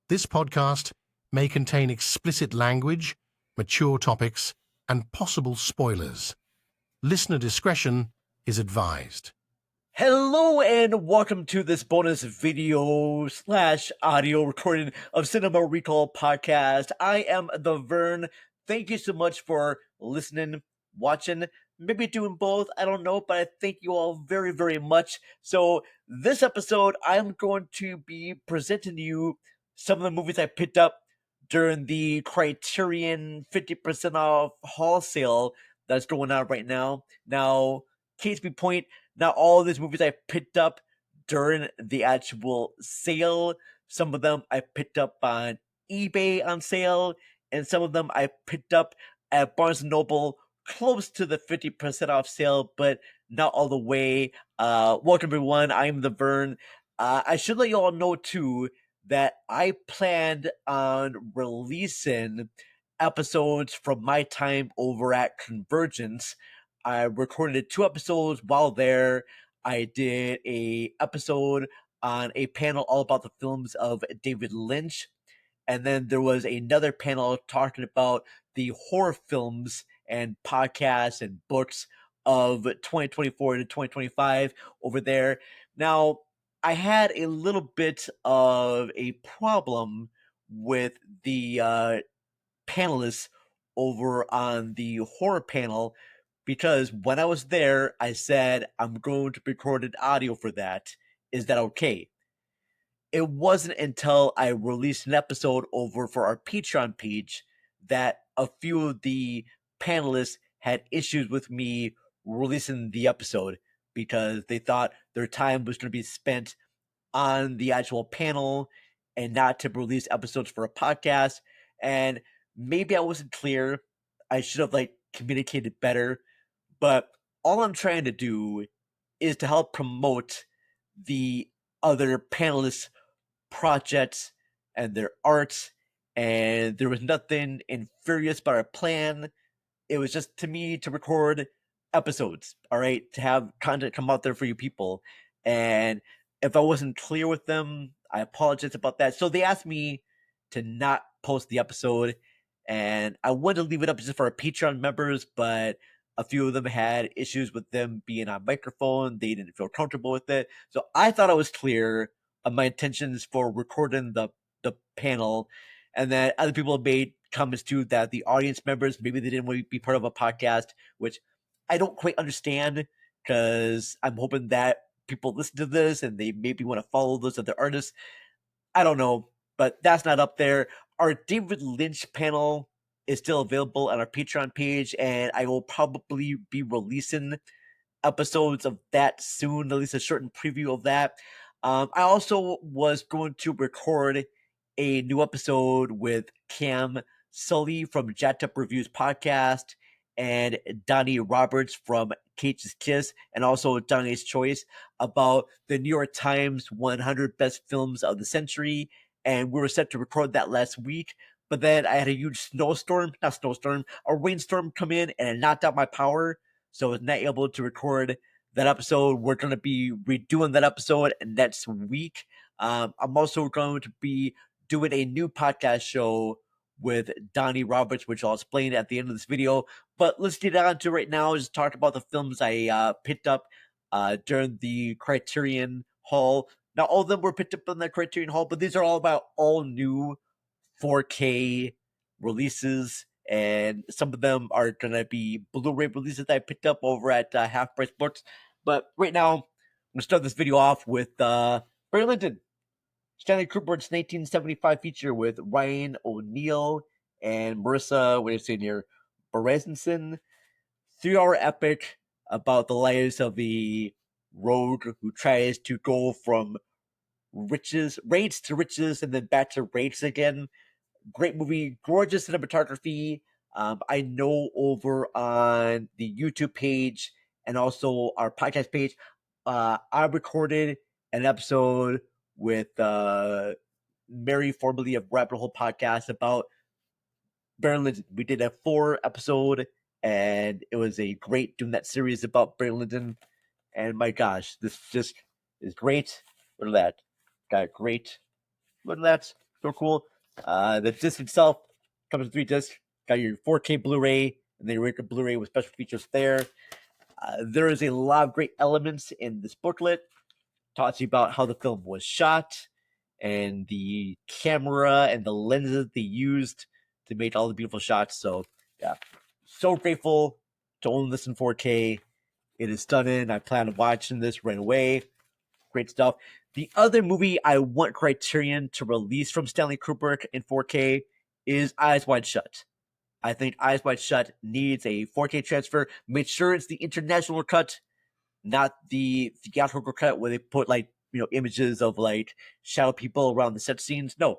This podcast may contain explicit language, mature topics, and possible spoilers. Listener discretion is advised. Hello and welcome to this bonus video / audio recording of Cinema Recall Podcast. I am the Vern. Thank you so much for listening, watching, maybe doing both. I don't know, but I thank you all very, very much. So this episode, I'm going to be presenting to you some of the movies I picked up during the Criterion 50% off haul sale that's going on right now. Now, case in point, not all of these movies I picked up during the actual sale. Some of them I picked up on eBay on sale, and some of them I picked up at Barnes & Noble close to the 50% off sale, but not all the way. Welcome everyone, I'm the Vern. I should let you all know too that I planned on releasing episodes from my time over at Convergence. I recorded 2 episodes while there. I did a episode on a panel all about the films of David Lynch. And then there was another panel talking about the horror films and podcasts and books of 2024 to 2025 over there. Now, I had a little bit of a problem with the panelists over on the horror panel, because when I was there, I said, I'm going to record an audio for that. Is that okay? It wasn't until I released an episode over for our Patreon page that a few of the panelists had issues with me releasing the episode, because they thought their time was going to be spent on the actual panel and not to release episodes for a podcast. And maybe I wasn't clear. I should have communicated better. But all I'm trying to do is to help promote the other panelists' projects and their arts. And there was nothing infurious about our plan. It was just, to me, to record episodes, all right, to have content come out there for you people. And if I wasn't clear with them, I apologize about that. So they asked me to not post the episode, and I wanted to leave it up just for our Patreon members, but a few of them had issues with them being on microphone. They didn't feel comfortable with it. So I thought I was clear of my intentions for recording the panel, and then other people made comments too that the audience members, maybe they didn't want to be part of a podcast, which I don't quite understand, because I'm hoping that people listen to this and they maybe want to follow those other artists. I don't know, but that's not up there. Our David Lynch panel is still available on our Patreon page, and I will probably be releasing episodes of that soon, at least a shortened preview of that. I also was going to record a new episode with Cam Sully from Jacked Up Reviews podcast, and Donnie Roberts from Cage's Kiss, and also Donnie's Choice, about the New York Times 100 Best Films of the Century. And we were set to record that last week, but then I had a huge a rainstorm come in, and it knocked out my power. So I was not able to record that episode. We're going to be redoing that episode next week. I'm also going to be doing a new podcast show with Donnie Roberts, which I'll explain at the end of this video. But let's get on to right now, just talk about the films I picked up during the Criterion haul. Now, all of them were picked up in the Criterion haul, but these are all about all new 4K releases, and some of them are going to be Blu-ray releases that I picked up over at Half Price Books. But right now, I'm going to start this video off with Barry Lyndon, Stanley Kubrick's 1975 feature with Ryan O'Neal and Marissa, what are you saying here, Berezinson. 3-hour epic about the lives of the rogue who tries to go from raids to riches and then back to raids again. Great movie, gorgeous cinematography. I know over on the YouTube page and also our podcast page, I recorded an episode with Mary, formerly of Rabbit Hole Podcast, about Barry Lyndon. We did a 4 episode, and it was a great doing that series about Barry Lyndon. And my gosh, this just is great. Look at that. Got a great. Look at that. So cool. The disc itself comes with 3 discs. Got your 4K Blu-ray and the original Blu-ray with special features there. There is a lot of great elements in this booklet. Talks you about how the film was shot and the camera and the lenses they used to make all the beautiful shots. So yeah, so grateful to own this in 4K. It is stunning. I plan on watching this right away. Great stuff. The other movie I want Criterion to release from Stanley Kubrick in 4K is Eyes Wide Shut. I think Eyes Wide Shut needs a 4K transfer. Make sure it's the international cut, not the theatrical cut where they put like images of like shadow people around the set scenes. No,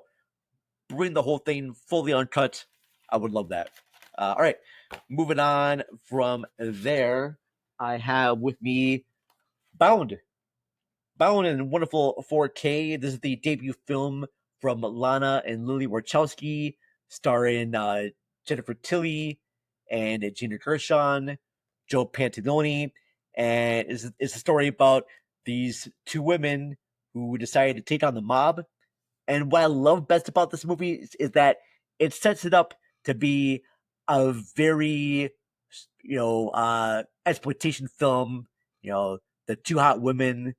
bring the whole thing fully uncut. I would love that. All right, moving on from there, I have with me Bound. Bound in wonderful 4K. This is the debut film from Lana and Lily Wachowski, starring Jennifer Tilly and Gina Gershon, Joe Pantoliano, and it's a story about these 2 women who decided to take on the mob. And what I love best about this movie is that it sets it up to be a very, exploitation film. The 2 hot women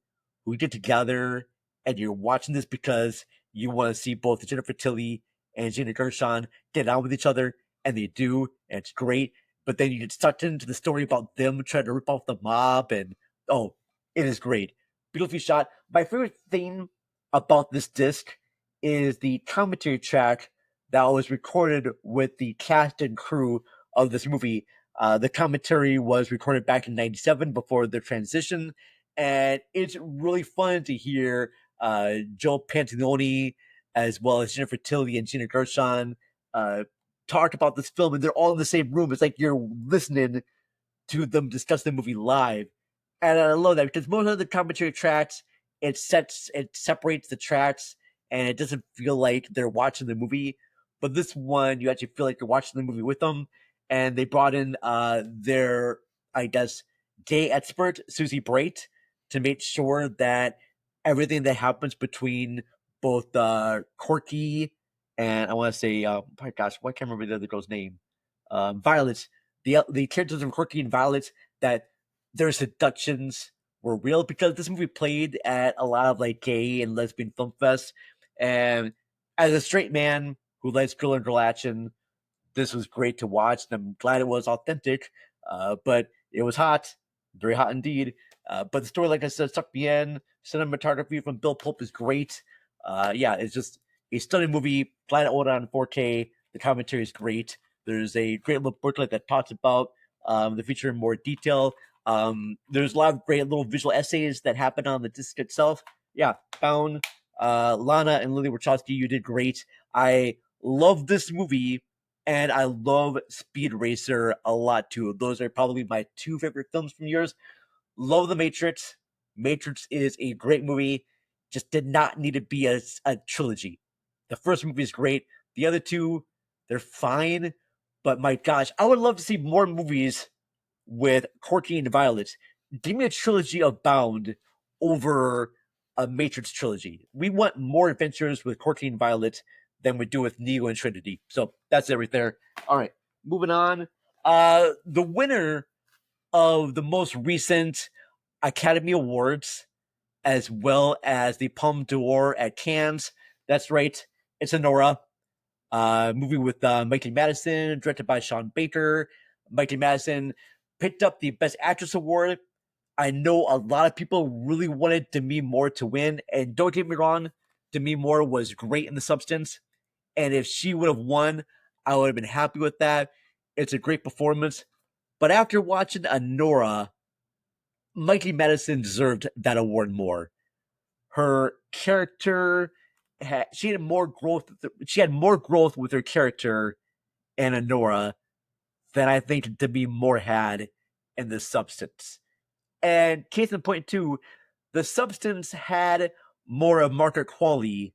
who get together, and you're watching this because you want to see both Jennifer Tilly and Gina Gershon get on with each other, and they do, and it's great. But then you get sucked into the story about them trying to rip off the mob, and oh, it is great. Beautifully shot. My favorite thing about this disc is the commentary track that was recorded with the cast and crew of this movie. The commentary was recorded back in '97 before the transition, and it's really fun to hear Joe Pantoliano as well as Jennifer Tilly and Gina Gershon talk about this film, and they're all in the same room. It's like you're listening to them discuss the movie live, and I love that because most of the commentary tracks it separates the tracks, and it doesn't feel like they're watching the movie. But this one, you actually feel like you're watching the movie with them, and they brought in their, I guess, gay expert Susie Brait to make sure that everything that happens between both Corky and I want to say, oh my gosh, why can't I remember the other girl's name? Violet. The characters of Corky and Violet, that their seductions were real, because this movie played at a lot of like gay and lesbian film fests. And as a straight man who likes girl and girl action, this was great to watch, and I'm glad it was authentic. But it was hot, very hot indeed. But the story, like I said, sucked me in. Cinematography from Bill Pope is great. Yeah, it's just a stunning movie. Glad it ordered on 4K. The commentary is great. There's a great little booklet that talks about the feature in more detail. There's a lot of great little visual essays that happen on the disc itself. Yeah, Bound, Lana and Lily Wachowski, you did great. I love this movie, and I love Speed Racer a lot too. Those are probably my 2 favorite films from yours. Love The Matrix. Matrix is a great movie. Just did not need to be a trilogy. The first movie is great. The other 2, they're fine. But my gosh, I would love to see more movies with Corky and Violet. Give me a trilogy of Bound over a Matrix trilogy. We want more adventures with Corky and Violet than we do with Neo and Trinity. So that's it right there. All right, moving on. The winner of the most recent Academy Awards, as well as the Palme d'Or at Cannes. That's right, it's Anora. Movie with Mikey Madison, directed by Sean Baker. Mikey Madison picked up the Best Actress Award. I know a lot of people really wanted Demi Moore to win, and don't get me wrong, Demi Moore was great in The Substance, and if she would have won, I would have been happy with that. It's a great performance, but after watching Anora, Mikey Madison deserved that award more. Her character she had more growth. She had more growth with her character in Anora than I think Demi Moore had in The Substance. And case in point too, The Substance had more of Margaret Qualley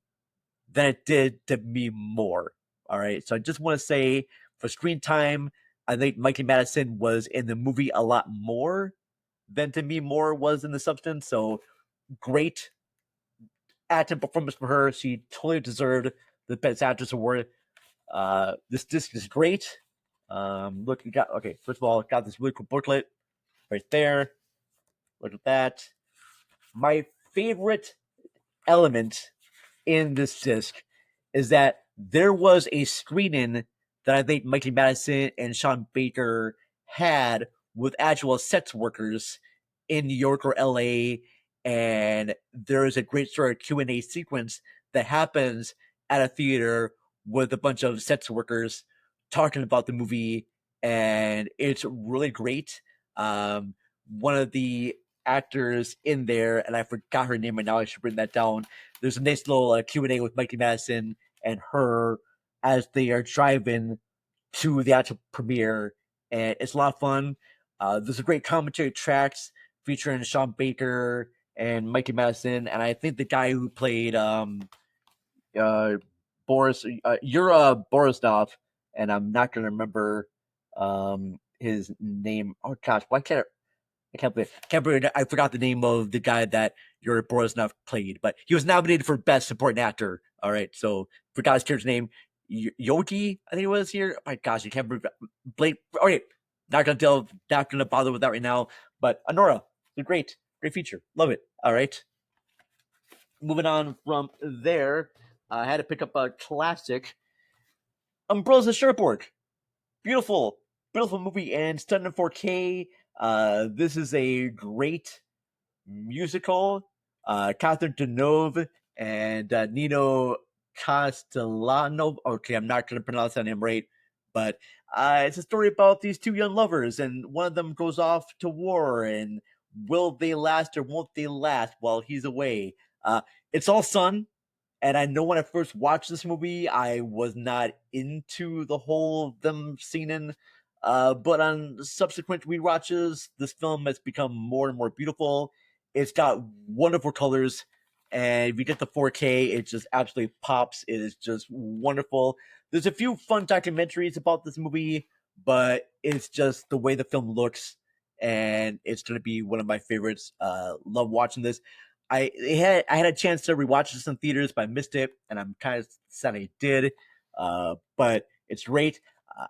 than it did Demi Moore. All right, so I just want to say for screen time, I think Mikey Madison was in the movie a lot more than Demi Moore was in The Substance. So great acting performance for her. She totally deserved the Best Actress Award. This disc is great. Look, you got First of all, got this really cool booklet right there. Look at that. My favorite element in this disc is that there was a screening that I think Mikey Madison and Sean Baker had with actual sets workers in New York or LA, and there is a great sort of Q&A sequence that happens at a theater with a bunch of sets workers talking about the movie, and it's really great. One of the actors in there, and I forgot her name right now, I should bring that down. There's a nice little Q&A with Mikey Madison and her as they are driving to the actual premiere, and it's a lot of fun. There's a great commentary tracks featuring Sean Baker and Mikey Madison, and I think the guy who played Boris, you're Borisov, and I'm not gonna remember his name. Oh gosh, why can't believe I forgot the name of the guy that Yuri Borisov played, but he was nominated for Best Supporting Actor. All right, so forgot his character's name. Yogi, I think it was here. Oh my gosh, I can't remember. Blake. Okay, not gonna bother with that right now. But Honora, it's a great feature. Love it. All right. Moving on from there, I had to pick up a classic, Umbrellas of Cherbourg. Beautiful, beautiful movie and stunning in 4K. This is a great musical. Catherine Deneuve and Nino Castellano. Okay, I'm not going to pronounce that name right, but it's a story about these two young lovers, and one of them goes off to war, and will they last or won't they last while he's away? It's all sun. And I know when I first watched this movie, I was not into the whole them scening. But on subsequent rewatches, this film has become more and more beautiful. It's got wonderful colors, and if you get the 4K, it just absolutely pops. It is just wonderful. There's a few fun documentaries about this movie, but it's just the way the film looks, and it's going to be one of my favorites. Love watching this. I had a chance to rewatch this in theaters, but I missed it, and I'm kind of sad I did. But it's great.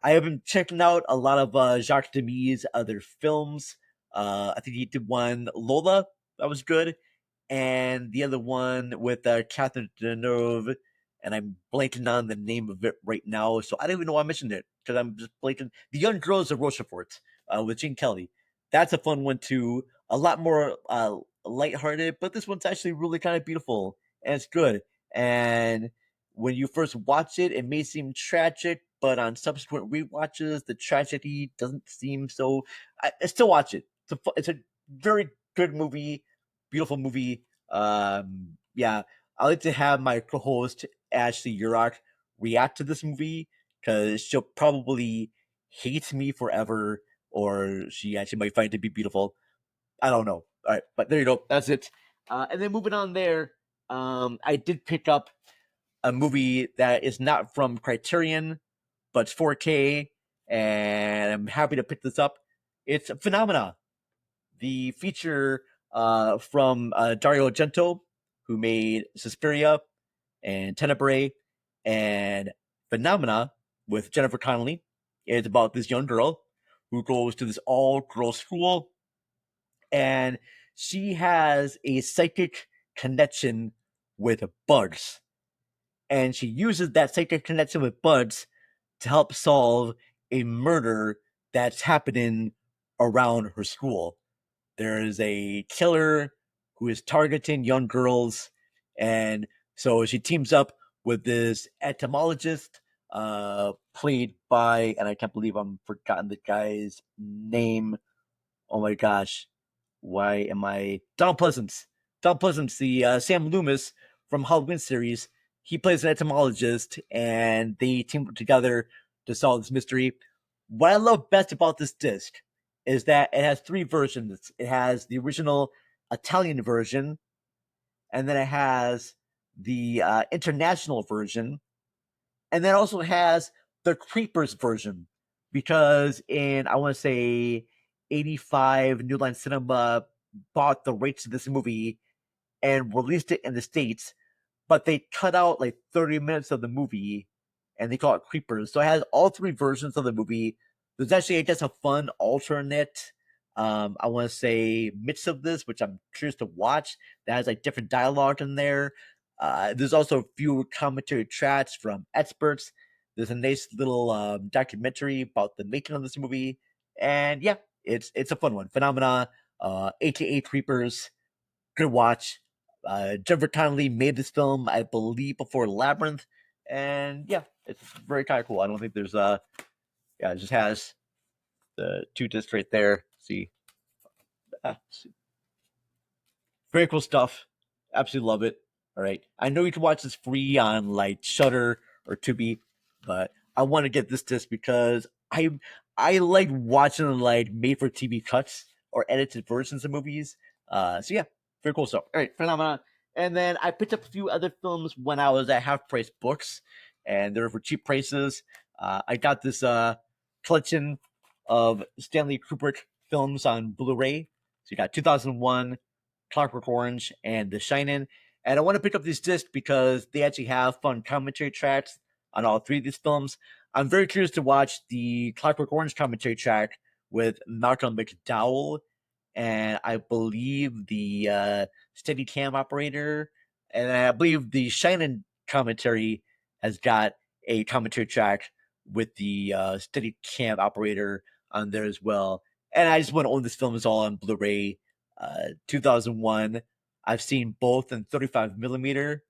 I have been checking out a lot of Jacques Demy's other films. I think he did one Lola that was good, and the other one with Catherine Deneuve, and I'm blanking on the name of it right now, so I don't even know why I mentioned it because I'm just blanking. The Young Girls of Rochefort with Gene Kelly. That's a fun one too. A lot more lighthearted, but this one's actually really kind of beautiful and it's good. And when you first watch it, it may seem tragic, but on subsequent rewatches, the tragedy doesn't seem so. I still watch it. It's a very good movie, beautiful movie. Yeah, I like to have my co-host Ashley Urach react to this movie because she'll probably hate me forever, or she actually might find it to be beautiful. I don't know. All right, but there you go. That's it. And then moving on there, I did pick up a movie that is not from Criterion, but it's 4K, and I'm happy to pick this up. It's Phenomena, the feature from Dario Argento, who made Suspiria and Tenebrae, and Phenomena with Jennifer Connelly. It's about this young girl who goes to this all-girls school, and she has a psychic connection with bugs. And she uses that psychic connection with bugs to help solve a murder that's happening around her school. There is a killer who is targeting young girls, and so she teams up with this entomologist, played by, and I can't believe I'm forgotten the guy's name. Oh my gosh, why am I Donald Pleasance? Donald Pleasance, the Sam Loomis from Halloween series. He plays an entomologist, and they team up together to solve this mystery. What I love best about this disc is that it has three versions. It has the original Italian version, and then it has the international version, and then also has the Creepers version. Because in, I want to say, 85, New Line Cinema bought the rights to this movie and released it in the States, but they cut out like 30 minutes of the movie and they call it Creepers. So it has all three versions of the movie. There's actually just a fun alternate, I want to say, mix of this, which I'm curious to watch. That has like different dialogue in there. There's also a few commentary tracks from experts. There's a nice little documentary about the making of this movie, and yeah, it's a fun one. Phenomena, aka Creepers, good watch. Jennifer Connelly made this film, I believe, before Labyrinth, and yeah, it's very kind of cool. I don't think there's yeah, it just has the two discs right there. See, very cool stuff. Absolutely love it. All right, I know you can watch this free on like Shutter or Tubi, but I want to get this disc because I like watching like made for TV cuts or edited versions of movies. So yeah, very cool stuff. All right, Phenomena. And then I picked up a few other films when I was at Half Price Books, and they're for cheap prices. I got this collection of Stanley Kubrick films on Blu-ray. So you got 2001, Clockwork Orange, and The Shining. And I want to pick up these discs because they actually have fun commentary tracks on all three of these films. I'm very curious to watch the Clockwork Orange commentary track with Malcolm McDowell and I believe the steady cam operator. And I believe the Shining commentary has got a commentary track with the steady cam operator on there as well. And I just want to own this film. It's all on Blu-ray. 2001. I've seen both in 35 millimeter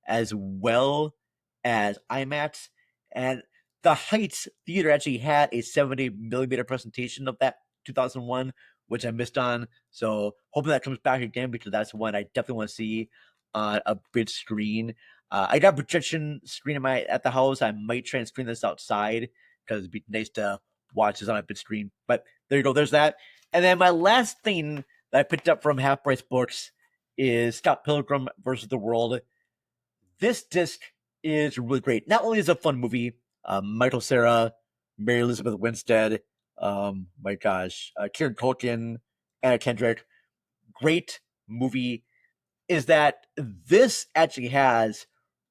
as well as IMAX. And the Heights Theater actually had a 70 millimeter presentation of that 2001, which I missed on. So hoping that comes back again because that's one I definitely want to see on a big screen. I got a projection screen at the house. I might try and screen this outside because it'd be nice to watch this on a big screen. But there you go. There's that. And then my last thing that I picked up from Half Price Books is Scott Pilgrim versus the World. This disc is really great. Not only is it a fun movie, Michael Cera, Mary Elizabeth Winstead, my gosh, Kieran Culkin, Anna Kendrick, great movie. Is that this actually has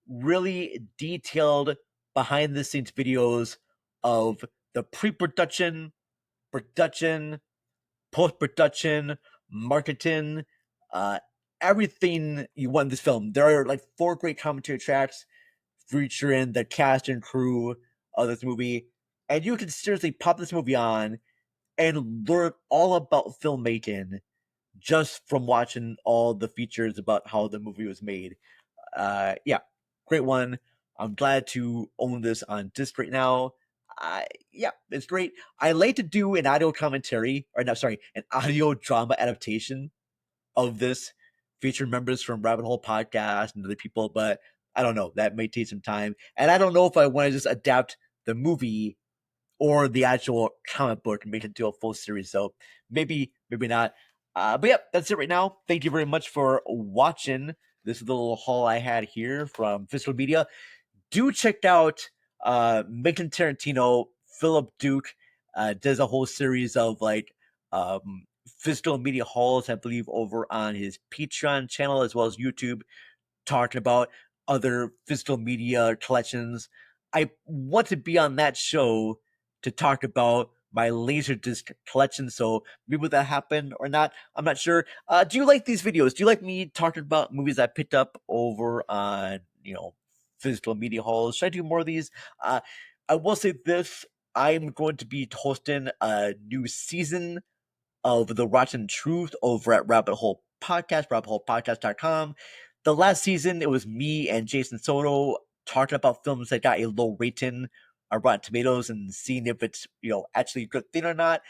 really detailed behind the scenes videos of the pre-production, production, post-production, marketing, uh, everything you want in this film. There are like 4 great commentary tracks featuring the cast and crew of this movie, and you can seriously pop this movie on and learn all about filmmaking just from watching all the features about how the movie was made. Yeah, great one. I'm glad to own this on disc right now. Yeah, it's great. I like to do an audio commentary, or no, sorry, an audio drama adaptation of this, featuring members from Rabbit Hole Podcast and other people, but I don't know. That may take some time. And I don't know if I want to just adapt the movie or the actual comic book and make it into a full series. So maybe, maybe not. But yeah, that's it right now. Thank you very much for watching. This is the little haul I had here from Physical Media. Do check out Quentin Tarantino. Philip Duke does a whole series of like physical media hauls, I believe, over on his Patreon channel as well as YouTube, talking about other physical media collections. I want to be on that show to talk about my Laserdisc collection, so maybe that happen or not. I'm not sure. Do you like these videos? Do you like me talking about movies I picked up over on, physical media halls? Should I do more of these? I will say this. I'm going to be hosting a new season of The Rotten Truth over at Rabbit Hole Podcast, rabbitholepodcast.com. The last season, it was me and Jason Soto talking about films that got a low rating on Rotten Tomatoes and seeing if it's, actually a good thing or not.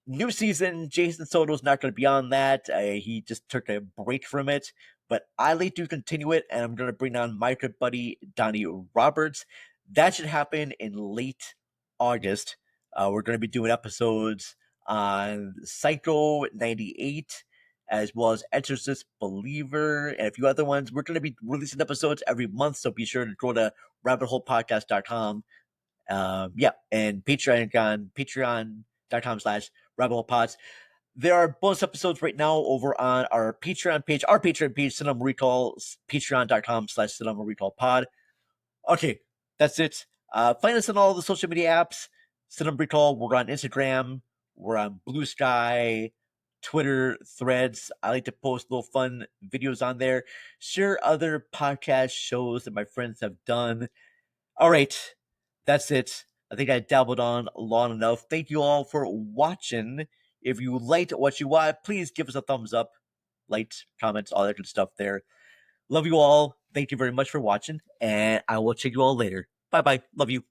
New season, Jason Soto's not going to be on that. He just took a break from it. But I like to continue it, and I'm going to bring on my good buddy, Donnie Roberts. That should happen in late August. We're going to be doing episodes on Psycho 98, as well as Exorcist Believer, and a few other ones. We're going to be releasing episodes every month, so be sure to go to rabbitholepodcast.com. Yeah, and patreon.com/rabbitholepods. There are bonus episodes right now over on our Patreon page, Cinema Recall, patreon.com/Cinema Recall Pod. Okay, that's it. Find us on all the social media apps. Cinema Recall. We're on Instagram. We're on Blue Sky, Twitter, Threads. I like to post little fun videos on there. Share other podcast shows that my friends have done. All right, that's it. I think I dabbled on long enough. Thank you all for watching. If you liked what you watched, please give us a thumbs up, likes, comments, all that good stuff there. Love you all. Thank you very much for watching, and I will check you all later. Bye bye. Love you.